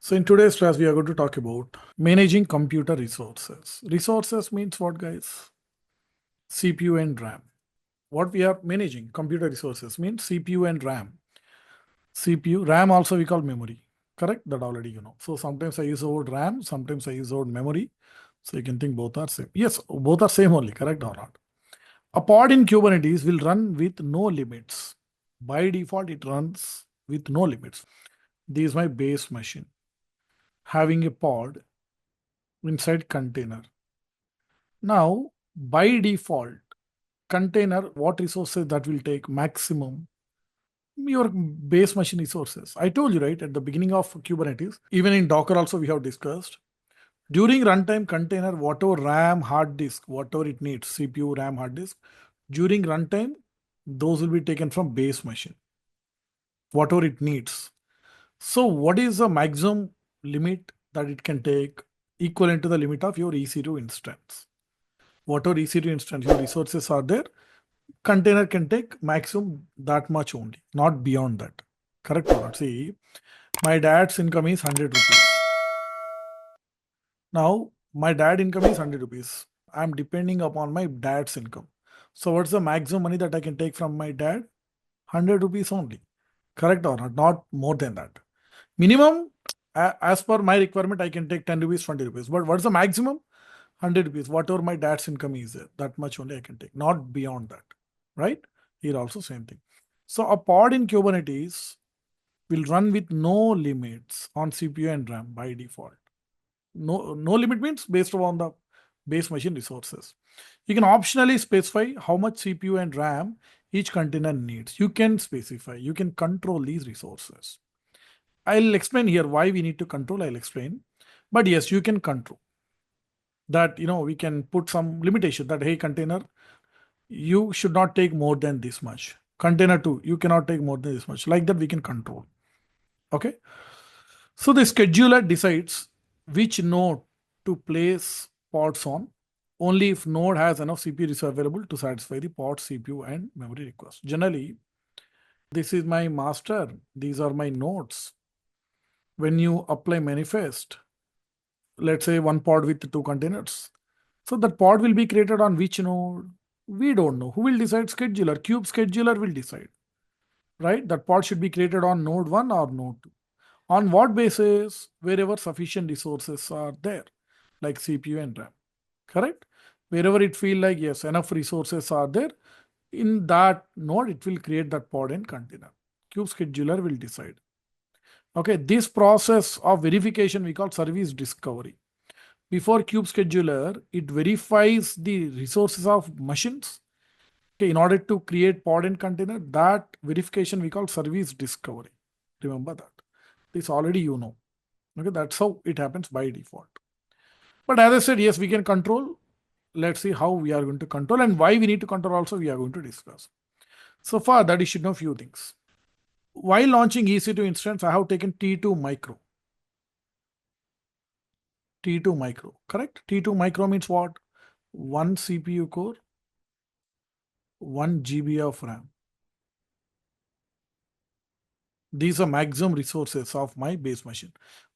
So in today's class, we are going to talk about managing computer resources. Resources means what, guys? CPU and RAM. What we are managing, computer resources, means CPU and RAM. CPU, RAM also we call memory. Correct? That already you know. So sometimes I use the word RAM, sometimes I use the word memory. So you can think both are same. Yes, both are same only, correct or not? A pod in Kubernetes will run with no limits. By default, it runs with no limits. This is my base machine. Having a pod inside container. Now, by default, container, what resources that will take maximum? Your base machine resources. I told you, right, at the beginning of Kubernetes, even in Docker also we have discussed. During runtime container, whatever RAM, hard disk, whatever it needs, CPU, RAM, hard disk, during runtime, those will be taken from base machine, whatever it needs. So what is the maximum limit that it can take equivalent to the limit of your EC2 instance? Whatever EC2 instance, your resources are there, container can take maximum that much only, not beyond that. Correct or not? See, my dad's income is 100 rupees. Now, my dad income is 100 rupees. I'm depending upon my dad's income. So what's the maximum money that I can take from my dad? 100 rupees only. Correct or not? Not more than that. Minimum, as per my requirement, I can take 10 rupees, 20 rupees. But what's the maximum? 100 rupees. Whatever my dad's income is, that much only I can take, not beyond that. Right? Here also same thing. So a pod in Kubernetes will run with no limits on CPU and RAM by default. No limit means based on the base machine resources. You can optionally specify how much CPU and RAM each container needs. You can specify, you can control these resources. I'll explain here why we need to control, I'll explain. But yes, you can control that, we can put some limitation that, hey, container, you should not take more than this much. Container 2, you cannot take more than this much. Like that, we can control. Okay. So the scheduler decides which node to place pods on only if node has enough CPU reserve available to satisfy the pod, CPU, and memory request. Generally, this is my master. These are my nodes. When you apply manifest, let's say one pod with two containers. So that pod will be created on which node? We don't know. Who will decide? Scheduler. Kube scheduler will decide, right? That pod should be created on node 1 or node 2. On what basis? Wherever sufficient resources are there, like CPU and RAM. Correct? Wherever it feel like, yes, enough resources are there, in that node, it will create that pod and container. Kube scheduler will decide. Okay, this process of verification we call service discovery. Before Kube scheduler, it verifies the resources of machines. Okay, in order to create pod and container, that verification we call service discovery. Remember that. This already you know. Okay, that's how it happens by default. But as I said, yes, we can control. Let's see how we are going to control and why we need to control also we are going to discuss. So far that you should know few things. While launching EC2 instance, I have taken T2 micro. T2 micro, correct? T2 micro means what? 1 CPU core, 1 GB of RAM. These are maximum resources of my base machine.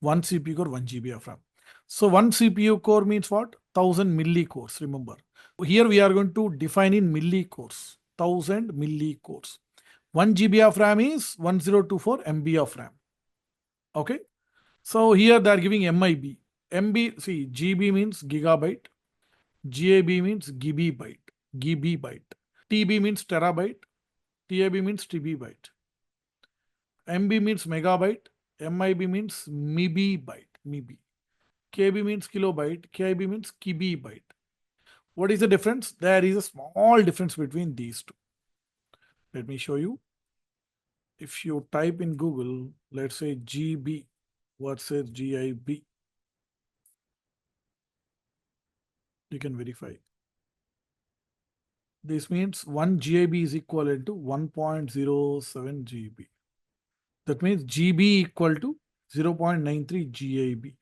1 CPU core, 1 GB of RAM. So 1 CPU core means what? 1000 millicores, remember. Here we are going to define in millicores, 1000 millicores. 1 GB of RAM is 1024 MB of RAM. Okay. So here they are giving MIB. MB, see, GB means gigabyte. GAB means gigabyte. Gigabyte. TB means terabyte. TAB means TB byte. MB means megabyte. MIB means MIB byte. MIB. KB means kilobyte. KIB means kibibyte. What is the difference? There is a small difference between these two. Let me show you. If you type in Google, let's say GB versus GIB, you can verify. This means 1 GB is equivalent to 1.07 GB. That means GB equal to 0.93 GIB.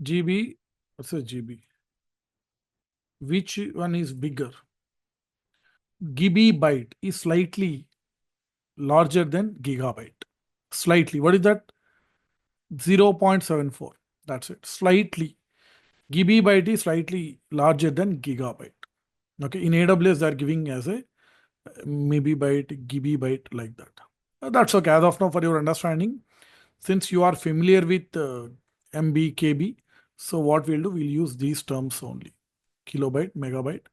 GB versus GB. Which one is bigger? Gigabyte is slightly larger than gigabyte. Slightly. What is that? 0.74. That's it. Slightly. GB byte is slightly larger than gigabyte. Okay. In AWS, they are giving as a maybe byte, GB byte like that. That's okay. As of now, for your understanding, since you are familiar with MB, KB, so what we'll do, we'll use these terms only. Kilobyte, megabyte.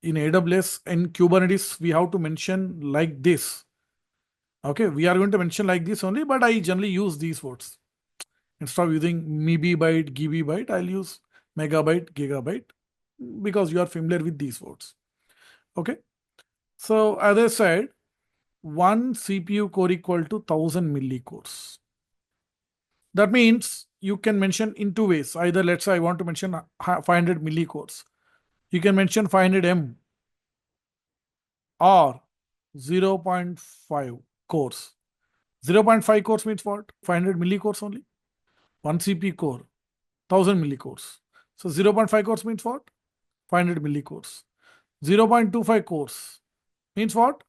In AWS and Kubernetes, we have to mention like this. Okay, we are going to mention like this only, but I generally use these words. Instead of using MB byte, GB byte, I'll use megabyte, gigabyte, because you are familiar with these words. Okay. So as I said, one CPU core equal to 1000 millicores. That means you can mention in two ways. Either let's say I want to mention 500 millicores. You can mention 500 M or 0.5 cores. 0.5 cores means what? 500 millicores only. One CPU core, 1000 millicores. So 0.5 cores means what? 500 millicores. 0.25 cores means what?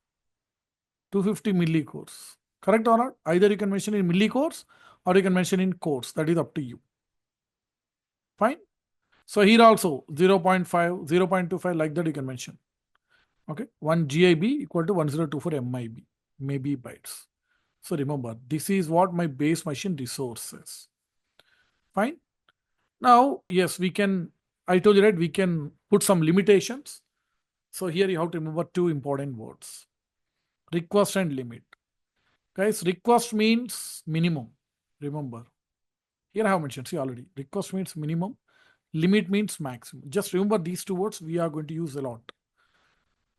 250 millicores. Correct or not? Either you can mention in millicores or you can mention in cores. That is up to you. Fine. So here also 0.5, 0.25 like that you can mention. Okay. 1 GIB equal to 1024 MIB, maybe bytes. So remember, this is what my base machine resource is. Fine. Now, yes, we can, I told you, right, we can put some limitations. So here you have to remember two important words. Request and limit. Guys, request means minimum. Remember. Here I have mentioned, see already. Request means minimum. Limit means maximum. Just remember these two words we are going to use a lot.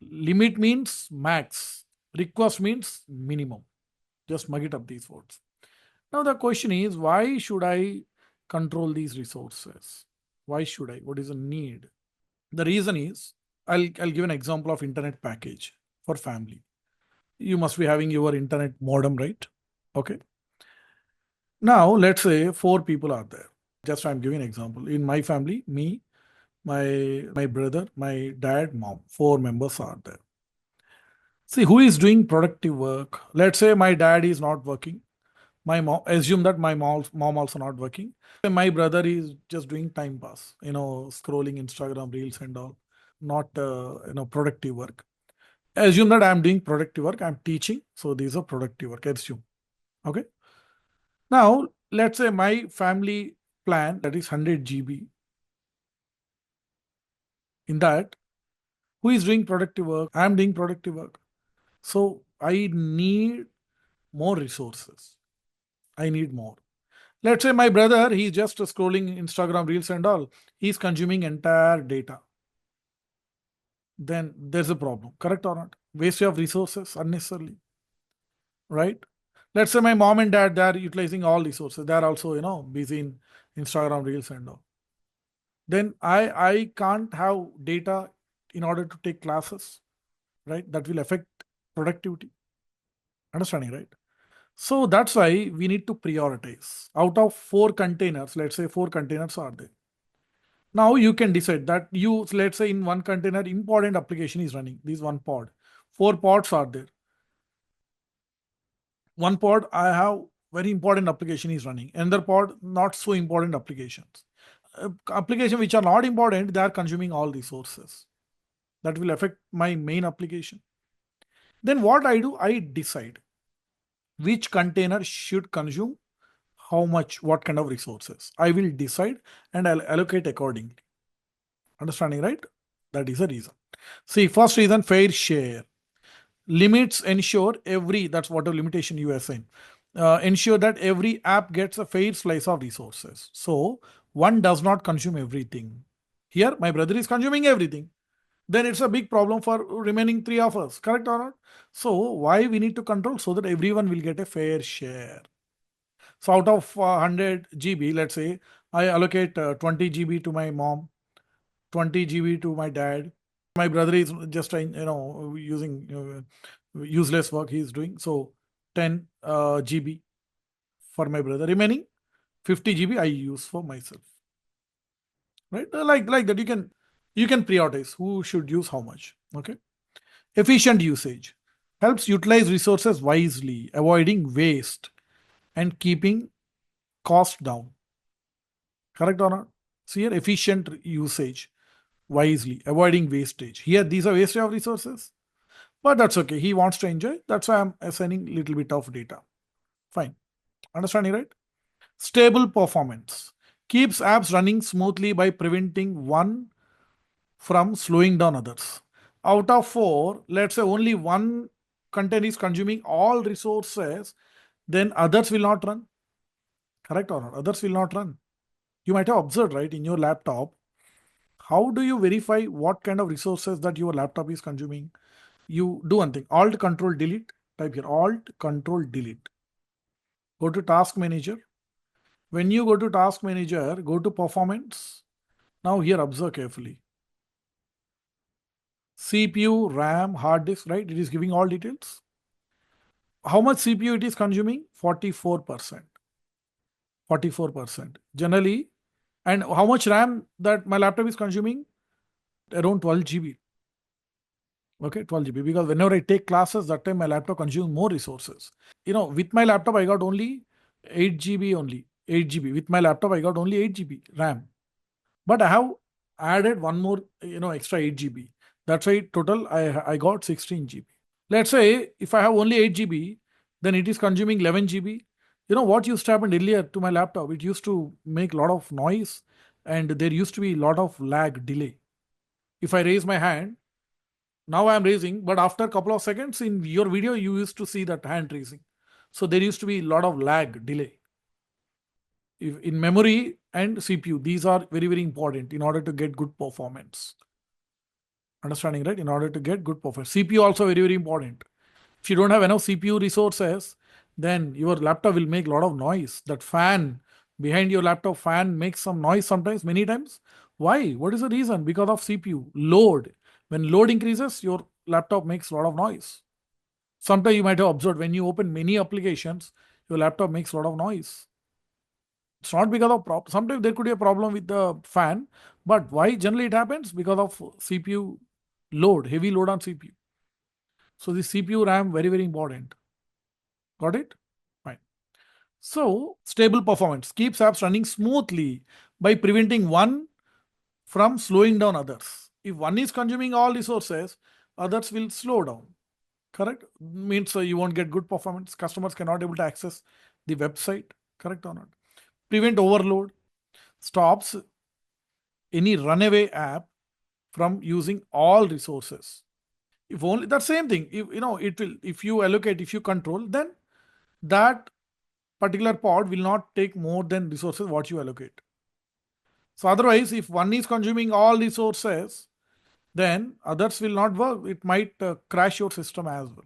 Limit means max. Request means minimum. Just mug it up these words. Now the question is, why should I control these resources? Why should I? What is the need? The reason is, I'll give an example of internet package for family. You must be having your internet modem, right? Okay. Now let's say 4 people are there. Just I'm giving an example. In my family, me, my brother, my dad, mom, 4 members are there. See, who is doing productive work? Let's say my dad is not working. My mom, assume that my mom also not working. My brother is just doing time pass, scrolling Instagram reels and all, not productive work. Assume that I'm doing productive work. I'm teaching, so these are productive work. Assume. Okay. Now let's say my family plan that is 100 GB. In that, who is doing productive work? I'm doing productive work. So I need more resources. I need more. Let's say my brother, he's just scrolling Instagram reels and all. He's consuming entire data. Then there's a problem. Correct or not? Waste of resources unnecessarily. Right? Let's say my mom and dad, they're utilizing all resources. They're also, busy in Instagram reels and all. Then I can't have data in order to take classes, right? That will affect productivity. Understanding, right? So that's why we need to prioritize. Out of 4 containers, let's say 4 containers are there. Now you can decide that let's say in one container, important application is running. This one pod. 4 pods are there. One pod, I have very important application is running. Another pod, not so important applications. Application which are not important, they are consuming all resources. That will affect my main application. Then what I do, I decide which container should consume how much, what kind of resources. I will decide and I'll allocate accordingly. Understanding, right? That is the reason. See, first reason, fair share. Limits ensure that's what a limitation you are saying. Ensure that every app gets a fair slice of resources. So one does not consume everything. Here, my brother is consuming everything. Then it's a big problem for remaining 3 of us. Correct or not? So why we need to control? So that everyone will get a fair share. So out of 100 GB, let's say, I allocate 20 GB to my mom, 20 GB to my dad. My brother is just using useless work he's doing. So 10 GB for my brother. Remaining 50 GB I use for myself. Right? Like that you can prioritize who should use how much. Okay. Efficient usage helps utilize resources wisely, avoiding waste and keeping cost down. Correct or not? So here, efficient usage, wisely, avoiding wastage. Here, these are wastage of resources, but that's okay. He wants to enjoy. That's why I'm assigning a little bit of data. Fine. Understanding, right? Stable performance keeps apps running smoothly by preventing one from slowing down others. Out of four, let's say only one content is consuming all resources, then others will not run. Correct or not? Others will not run. You might have observed, right, in your laptop. How do you verify what kind of resources that your laptop is consuming? You do one thing, Alt Control Delete. Type here, Alt Control Delete. Go to Task Manager. When you go to Task Manager, go to Performance. Now here, observe carefully. CPU, RAM, hard disk, right? It is giving all details. How much CPU it is consuming? 44%. 44%. Generally, and how much RAM that my laptop is consuming? Around 12 GB. Okay, 12 GB. Because whenever I take classes, that time my laptop consumes more resources. With my laptop, I got only 8 GB only. 8 GB. With my laptop, I got only 8 GB RAM. But I have added one more, extra 8 GB. That's why total I got 16 GB. Let's say if I have only 8 GB, then it is consuming 11 GB. You know what used to happen earlier to my laptop? It used to make a lot of noise and there used to be a lot of lag delay. If I raise my hand, now I am raising, but after a couple of seconds in your video, you used to see that hand raising. So there used to be a lot of lag delay. In memory and CPU, these are very, very important in order to get good performance. Understanding, right? In order to get good performance. CPU also very, very important. If you don't have enough CPU resources, then your laptop will make a lot of noise. That fan behind your laptop fan makes some noise sometimes, many times. Why? What is the reason? Because of CPU. Load. When load increases, your laptop makes a lot of noise. Sometimes you might have observed when you open many applications, your laptop makes a lot of noise. It's not because of problem. Sometimes there could be a problem with the fan, but why generally it happens? Because of CPU load, heavy load on CPU. So the CPU RAM very, very important. Got it? Fine. So stable performance keeps apps running smoothly by preventing one from slowing down others. If one is consuming all resources, others will slow down. Correct? Means you won't get good performance. Customers cannot able to access the website. Correct or not? Prevent overload. Stops any runaway app from using all resources. If only that same thing, it will, if you allocate, if you control, then that particular pod will not take more than resources what you allocate. So otherwise, if one is consuming all resources, then others will not work. It might crash your system as well.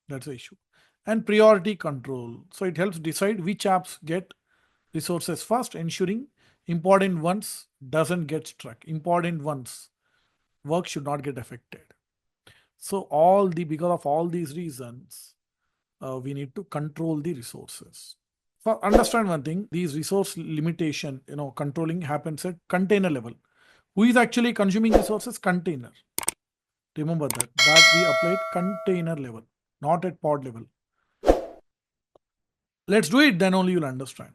That's the issue. And priority control. So it helps decide which apps get resources first, ensuring important ones doesn't get struck. Important ones work should not get affected. So because of all these reasons, we need to control the resources. So understand one thing, these resource limitation, controlling happens at container level. Who is actually consuming resources? Container. Remember that we applied container level, not at pod level. Let's do it, then only you'll understand.